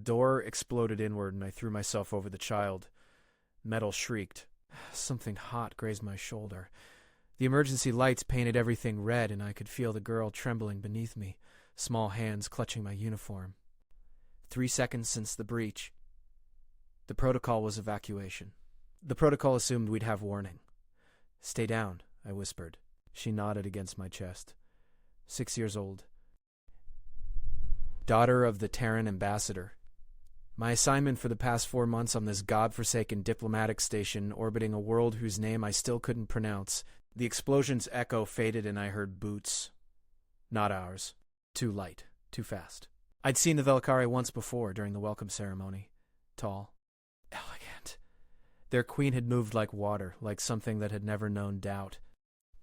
door exploded inward and I threw myself over the child. Metal shrieked. Something hot grazed my shoulder. The emergency lights painted everything red, and I could feel the girl trembling beneath me, small hands clutching my uniform. 3 seconds since the breach. The protocol was evacuation. The protocol assumed we'd have warning. Stay down, I whispered. She nodded against my chest. 6 years old. Daughter of the Terran ambassador. My assignment for the past 4 months on this godforsaken diplomatic station orbiting a world whose name I still couldn't pronounce. The explosion's echo faded and I heard boots. Not ours. Too light. Too fast. I'd seen the Valkyrie once before during the welcome ceremony. Tall. Elegant. Their queen had moved like water, like something that had never known doubt.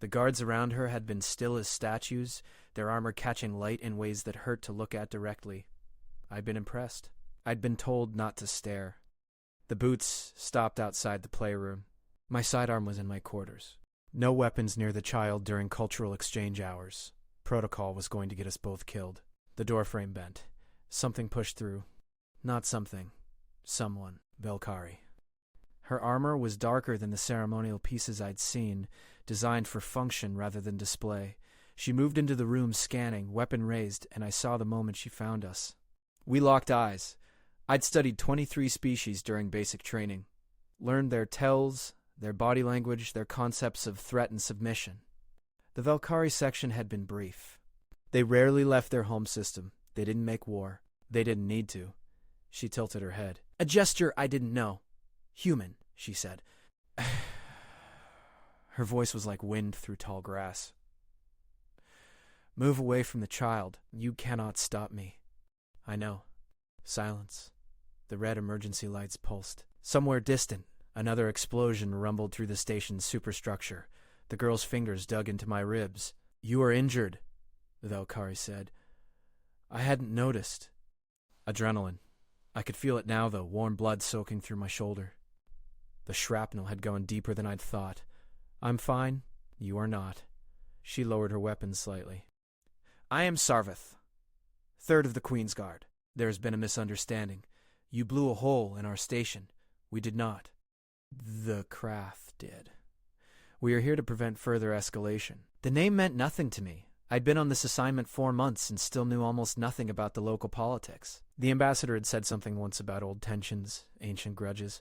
The guards around her had been still as statues, their armor catching light in ways that hurt to look at directly. I'd been impressed. I'd been told not to stare. The boots stopped outside the playroom. My sidearm was in my quarters. No weapons near the child during cultural exchange hours. Protocol was going to get us both killed. The doorframe bent. Something pushed through. Not something. Someone. Valkyrie. Her armor was darker than the ceremonial pieces I'd seen, designed for function rather than display. She moved into the room scanning, weapon raised, and I saw the moment she found us. We locked eyes. I'd studied 23 species during basic training. Learned their tells, their body language, their concepts of threat and submission. The Valkyrie section had been brief. They rarely left their home system. They didn't make war. They didn't need to. She tilted her head. A gesture I didn't know. Human, she said. Her voice was like wind through tall grass. Move away from the child. You cannot stop me. I know. Silence. The red emergency lights pulsed. Somewhere distant, another explosion rumbled through the station's superstructure. The girl's fingers dug into my ribs. You are injured, the Valkyrie said. I hadn't noticed. Adrenaline. I could feel it now, though, warm blood soaking through my shoulder. The shrapnel had gone deeper than I'd thought. I'm fine. You are not. She lowered her weapon slightly. I am Sarvith, third of the Queen's Guard. There has been a misunderstanding. You blew a hole in our station. We did not. The craft did. We are here to prevent further escalation. The name meant nothing to me. I'd been on this assignment 4 months and still knew almost nothing about the local politics. The ambassador had said something once about old tensions, ancient grudges.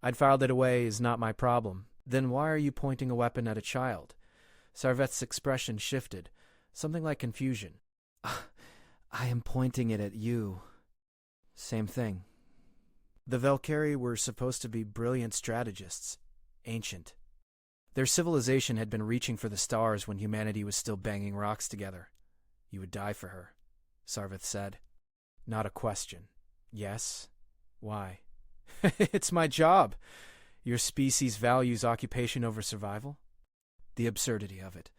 I'd filed it away as not my problem. Then why are you pointing a weapon at a child? Sarveth's expression shifted, something like confusion. I am pointing it at you. Same thing. The Valkyrie were supposed to be brilliant strategists, ancient. Their civilization had been reaching for the stars when humanity was still banging rocks together. You would die for her, Sarveth said. Not a question. Yes? Why? It's my job. Your species values occupation over survival? The absurdity of it.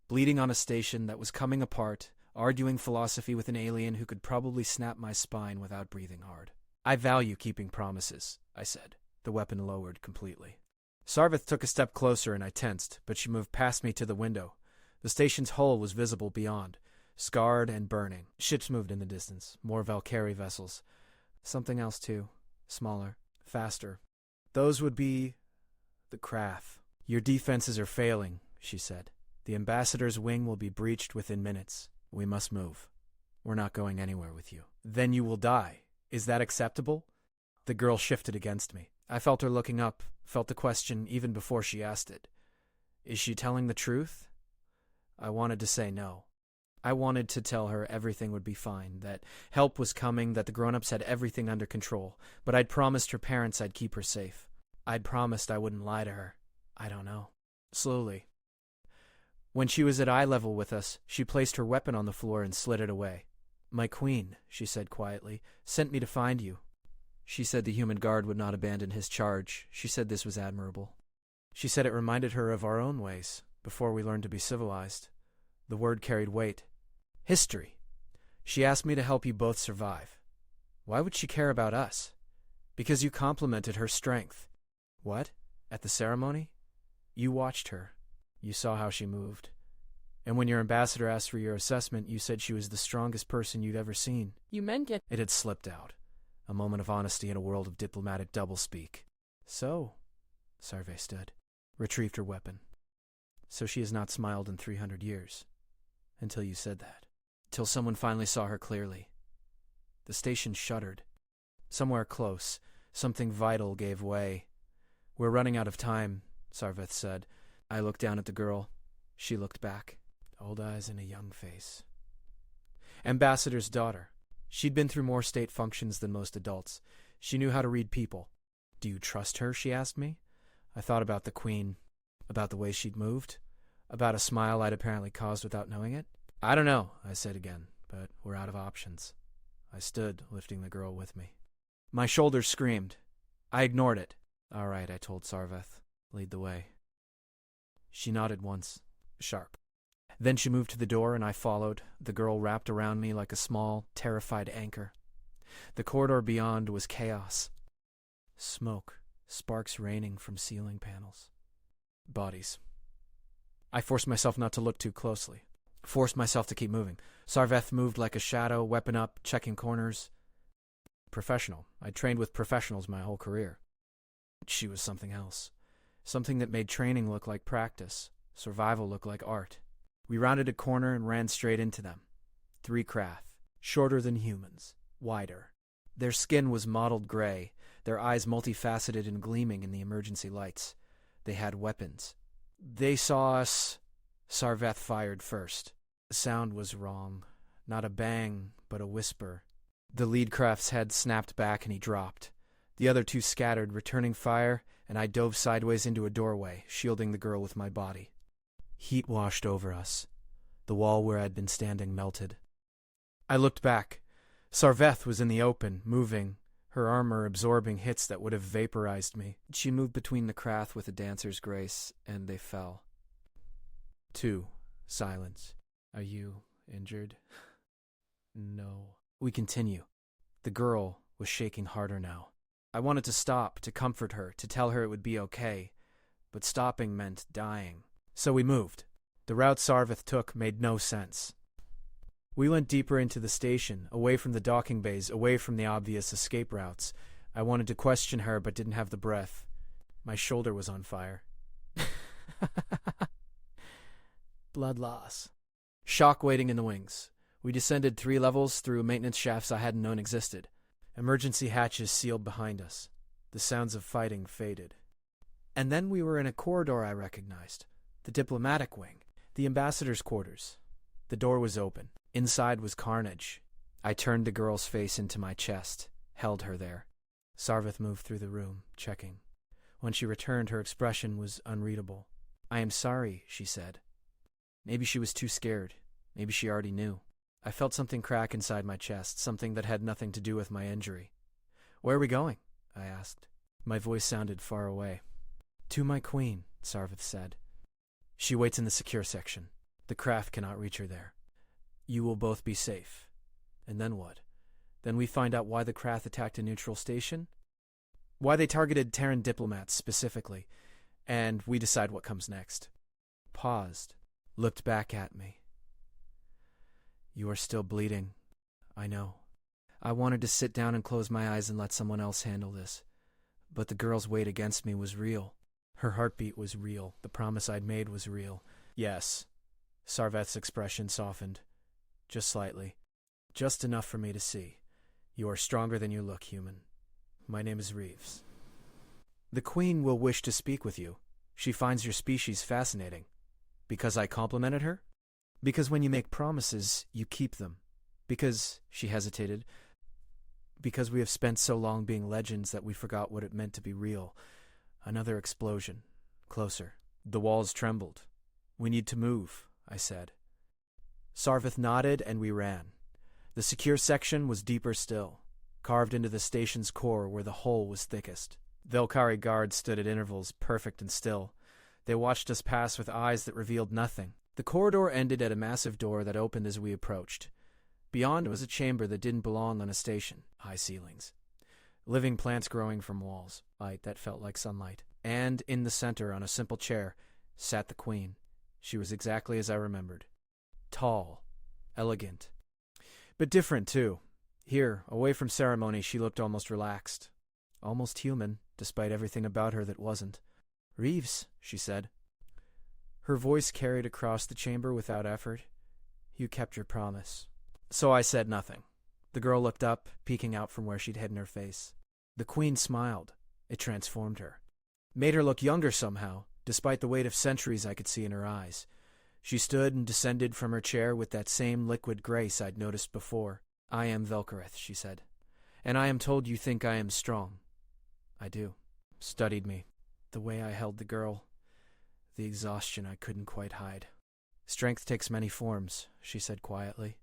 Bleeding on a station that was coming apart, arguing philosophy with an alien who could probably snap my spine without breathing hard. I value keeping promises, I said, the weapon lowered completely. Sarveth took a step closer and I tensed, but she moved past me to the window. The station's hull was visible beyond, scarred and burning. Ships moved in the distance, more Valkyrie vessels. Something else too, smaller, faster. Those would be the Krath. Your defenses are failing, she said. The ambassador's wing will be breached within minutes. We must move. We're not going anywhere with you. Then you will die. Is that acceptable? The girl shifted against me. I felt her looking up, felt the question even before she asked it. Is she telling the truth? I wanted to say no. I wanted to tell her everything would be fine, that help was coming, that the grown-ups had everything under control, but I'd promised her parents I'd keep her safe. I'd promised I wouldn't lie to her. I don't know. Slowly. When she was at eye level with us, she placed her weapon on the floor and slid it away. My queen, she said quietly, sent me to find you. She said the human guard would not abandon his charge. She said this was admirable. She said it reminded her of our own ways, before we learned to be civilized. The word carried weight. History. She asked me to help you both survive. Why would she care about us? Because you complimented her strength. What? At the ceremony? You watched her. You saw how she moved. And when your ambassador asked for your assessment, you said she was the strongest person you'd ever seen. You meant it. It had slipped out. A moment of honesty in a world of diplomatic doublespeak. So, Sarve stood, retrieved her weapon. So she has not smiled in 300 years. Until you said that. Till someone finally saw her clearly. The station shuddered. Somewhere close, something vital gave way. We're running out of time, Sarveth said. I looked down at the girl. She looked back. Old eyes and a young face. Ambassador's daughter. She'd been through more state functions than most adults. She knew how to read people. Do you trust her? She asked me. I thought about the Queen, about the way she'd moved, about a smile I'd apparently caused without knowing it. I don't know, I said again, but we're out of options. I stood, lifting the girl with me. My shoulders screamed. I ignored it. All right, I told Sarveth. Lead the way. She nodded once, sharp. Then she moved to the door and I followed, the girl wrapped around me like a small, terrified anchor. The corridor beyond was chaos. Smoke, sparks raining from ceiling panels. Bodies. I forced myself not to look too closely. Forced myself to keep moving. Sarveth moved like a shadow, weapon up, checking corners. Professional. I'd trained with professionals my whole career. She was something else. Something that made training look like practice, survival look like art. We rounded a corner and ran straight into them. 3 Krath, shorter than humans, wider. Their skin was mottled gray, their eyes multifaceted and gleaming in the emergency lights. They had weapons. They saw us. Sarveth fired first. The sound was wrong. Not a bang, but a whisper. The lead Krath's head snapped back and he dropped. The other 2 scattered, returning fire, and I dove sideways into a doorway, shielding the girl with my body. Heat washed over us. The wall where I'd been standing melted. I looked back. Sarveth was in the open, moving, her armor absorbing hits that would have vaporized me. She moved between the Krath with a dancer's grace, and they fell. 2. Silence. Are you injured? No. We continue. The girl was shaking harder now. I wanted to stop, to comfort her, to tell her it would be okay, but stopping meant dying. So we moved. The route Sarveth took made no sense. We went deeper into the station, away from the docking bays, away from the obvious escape routes. I wanted to question her, but didn't have the breath. My shoulder was on fire. Blood loss. Shock waiting in the wings. We descended 3 levels through maintenance shafts I hadn't known existed. Emergency hatches sealed behind us. The sounds of fighting faded. And then we were in a corridor I recognized. The diplomatic wing. The ambassador's quarters. The door was open. Inside was carnage. I turned the girl's face into my chest, held her there. Sarveth moved through the room, checking. When she returned, her expression was unreadable. I am sorry, she said. Maybe she was too scared. Maybe she already knew. I felt something crack inside my chest, something that had nothing to do with my injury. Where are we going? I asked. My voice sounded far away. To my queen, Sarveth said. She waits in the secure section. The craft cannot reach her there. You will both be safe. And then what? Then we find out why the Krath attacked a neutral station? Why they targeted Terran diplomats specifically. And we decide what comes next. Paused. Looked back at me. You are still bleeding. I know. I wanted to sit down and close my eyes and let someone else handle this. But the girl's weight against me was real. Her heartbeat was real. The promise I'd made was real. Yes. Sarveth's expression softened. Just slightly. Just enough for me to see. You are stronger than you look, human. My name is Reeves. The Queen will wish to speak with you. She finds your species fascinating. Because I complimented her? Because when you make promises, you keep them. Because, she hesitated, because we have spent so long being legends that we forgot what it meant to be real. Another explosion. Closer. The walls trembled. We need to move, I said. Sarveth nodded and we ran. The secure section was deeper still, carved into the station's core where the hole was thickest. Velkari guards stood at intervals, perfect and still. They watched us pass with eyes that revealed nothing. The corridor ended at a massive door that opened as we approached. Beyond was a chamber that didn't belong on a station, high ceilings. Living plants growing from walls, light that felt like sunlight. And in the center, on a simple chair, sat the Queen. She was exactly as I remembered. Tall, elegant, but different too. Here, away from ceremony, she looked almost relaxed. Almost human, despite everything about her that wasn't. "Reeves," she said. Her voice carried across the chamber without effort. "You kept your promise." So I said nothing. The girl looked up, peeking out from where she'd hidden her face. The Queen smiled. It transformed her. Made her look younger somehow, despite the weight of centuries I could see in her eyes. She stood and descended from her chair with that same liquid grace I'd noticed before. "I am Velkareth," she said. "And I am told you think I am strong." "I do." Studied me. The way I held the girl. The exhaustion I couldn't quite hide. "Strength takes many forms," she said quietly.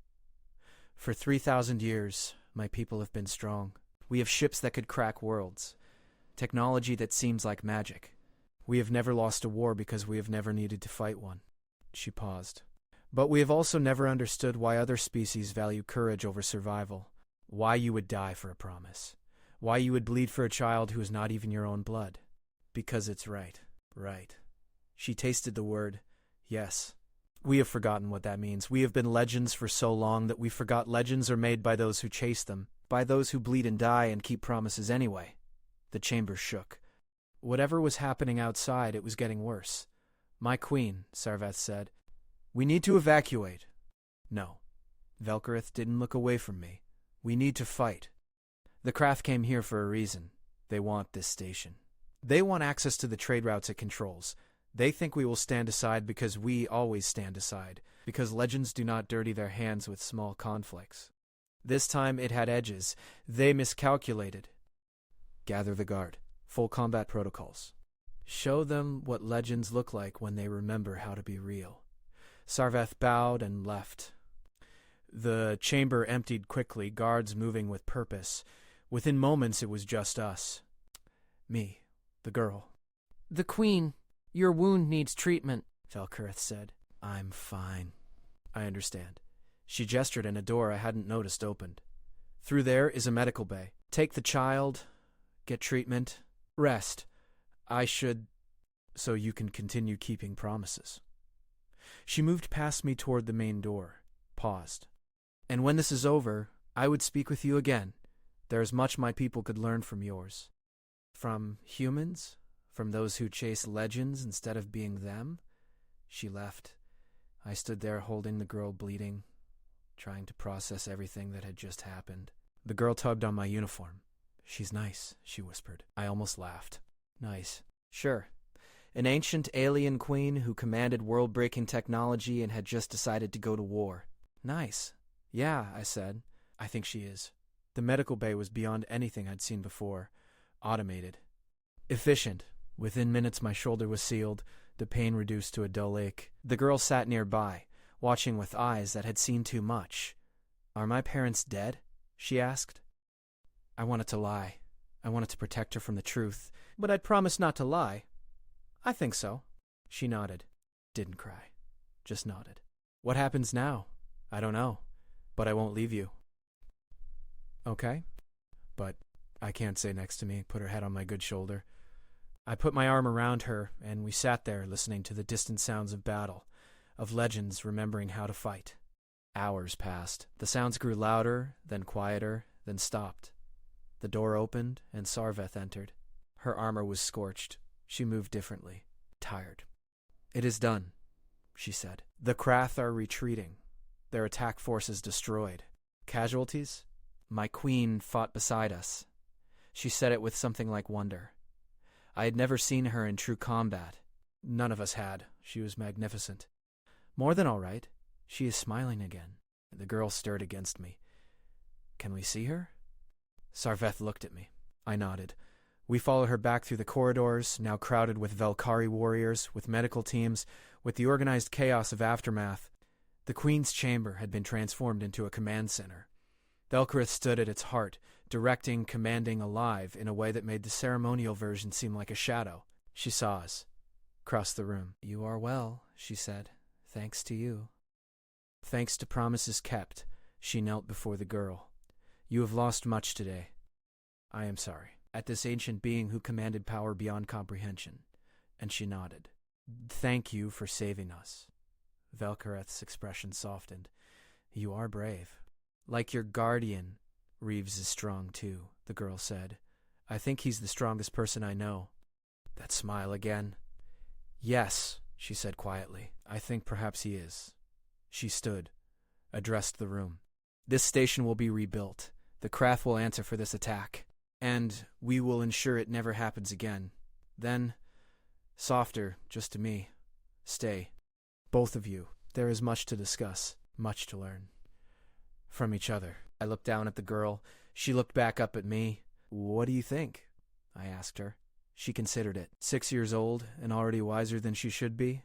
"For 3,000 years, my people have been strong. We have ships that could crack worlds. Technology that seems like magic. We have never lost a war because we have never needed to fight one." She paused. "But we have also never understood why other species value courage over survival. Why you would die for a promise. Why you would bleed for a child who is not even your own blood. Because it's right. Right." She tasted the word. "Yes. We have forgotten what that means. We have been legends for so long that we forgot legends are made by those who chase them, by those who bleed and die and keep promises anyway." The chamber shook. Whatever was happening outside, it was getting worse. "My queen," Sarveth said. "We need to evacuate." "No." Velkareth didn't look away from me. "We need to fight. The craft came here for a reason. They want this station. They want access to the trade routes it controls. They think we will stand aside because we always stand aside, because legends do not dirty their hands with small conflicts. This time it had edges. They miscalculated. Gather the guard. Full combat protocols. Show them what legends look like when they remember how to be real." Sarveth bowed and left. The chamber emptied quickly, guards moving with purpose. Within moments it was just us. Me, the girl. "The Queen, your wound needs treatment," Velkareth said. "I'm fine." "I understand." She gestured and a door I hadn't noticed opened. "Through there is a medical bay. Take the child, get treatment, rest. I should, so you can continue keeping promises." She moved past me toward the main door, paused. "And when this is over, I would speak with you again. There is much my people could learn from yours." "From humans? From those who chase legends instead of being them?" She left. I stood there holding the girl bleeding, trying to process everything that had just happened. The girl tugged on my uniform. "She's nice," she whispered. I almost laughed. "Nice. Sure. An ancient alien queen who commanded world-breaking technology and had just decided to go to war. Nice. Yeah," I said. "I think she is." The medical bay was beyond anything I'd seen before. Automated. Efficient. Within minutes my shoulder was sealed, the pain reduced to a dull ache. The girl sat nearby, watching with eyes that had seen too much. "Are my parents dead?" she asked. I wanted to lie. I wanted to protect her from the truth, but I'd promised not to lie. "I think so." She nodded. Didn't cry. Just nodded. "What happens now?" "I don't know, but I won't leave you." "Okay." But I can't say next to me, put her head on my good shoulder. I put my arm around her, and we sat there listening to the distant sounds of battle, of legends remembering how to fight. Hours passed. The sounds grew louder, then quieter, then stopped. The door opened, and Sarveth entered. Her armor was scorched. She moved differently, tired. "It is done," she said. "The Krath are retreating. Their attack forces destroyed. Casualties? My queen fought beside us." She said it with something like wonder. I had never seen her in true combat. None of us had. She was magnificent. "More than all right. She is smiling again." The girl stirred against me. "Can we see her?" Sarveth looked at me. I nodded. We followed her back through the corridors, now crowded with Velkari warriors, with medical teams, with the organized chaos of aftermath. The Queen's chamber had been transformed into a command center. Velkareth stood at its heart, directing, commanding, alive, in a way that made the ceremonial version seem like a shadow. She saw us. Crossed the room. "You are well," she said. "Thanks to you." Thanks to promises kept, she knelt before the girl. "You have lost much today. I am sorry." At this ancient being who commanded power beyond comprehension, and she nodded. "Thank you for saving us." Velkareth's expression softened. "You are brave. Like your guardian, Reeves is strong too, the girl said. I think he's the strongest person I know. That smile again. Yes, she said quietly. I think perhaps he is. She stood, addressed the room. This station will be rebuilt. The craft will answer for this attack. And we will ensure it never happens again. Then, softer, just to me, stay. Both of you. There is much to discuss, much to learn. From each other. I looked down at the girl. She looked back up at me. What do you think? I asked her. She considered it. 6 years old and already wiser than she should be.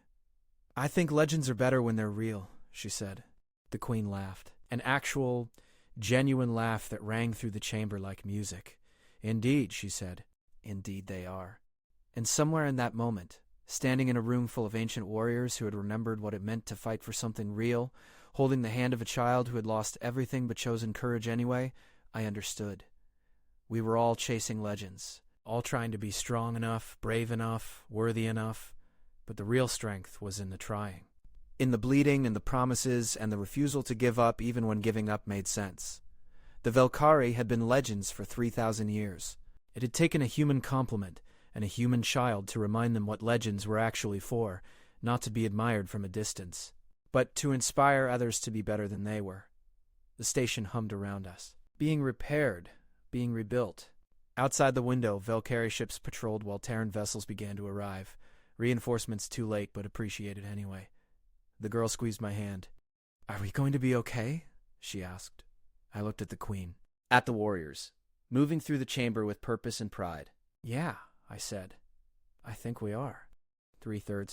I think legends are better when they're real, she said. The Queen laughed. An actual, genuine laugh that rang through the chamber like music. Indeed, she said. Indeed they are. And somewhere in that moment, standing in a room full of ancient warriors who had remembered what it meant to fight for something real, holding the hand of a child who had lost everything but chosen courage anyway, I understood. We were all chasing legends, all trying to be strong enough, brave enough, worthy enough, but the real strength was in the trying. In the bleeding and the promises and the refusal to give up even when giving up made sense. The Velkari had been legends for 3,000 years. It had taken a human complement and a human child to remind them what legends were actually for, not to be admired from a distance, but to inspire others to be better than they were. The station hummed around us. Being repaired, being rebuilt. Outside the window, Velkari ships patrolled while Terran vessels began to arrive. Reinforcements too late, but appreciated anyway. The girl squeezed my hand. Are we going to be okay? She asked. I looked at the Queen. At the warriors, moving through the chamber with purpose and pride. Yeah, I said. I think we are. 3/3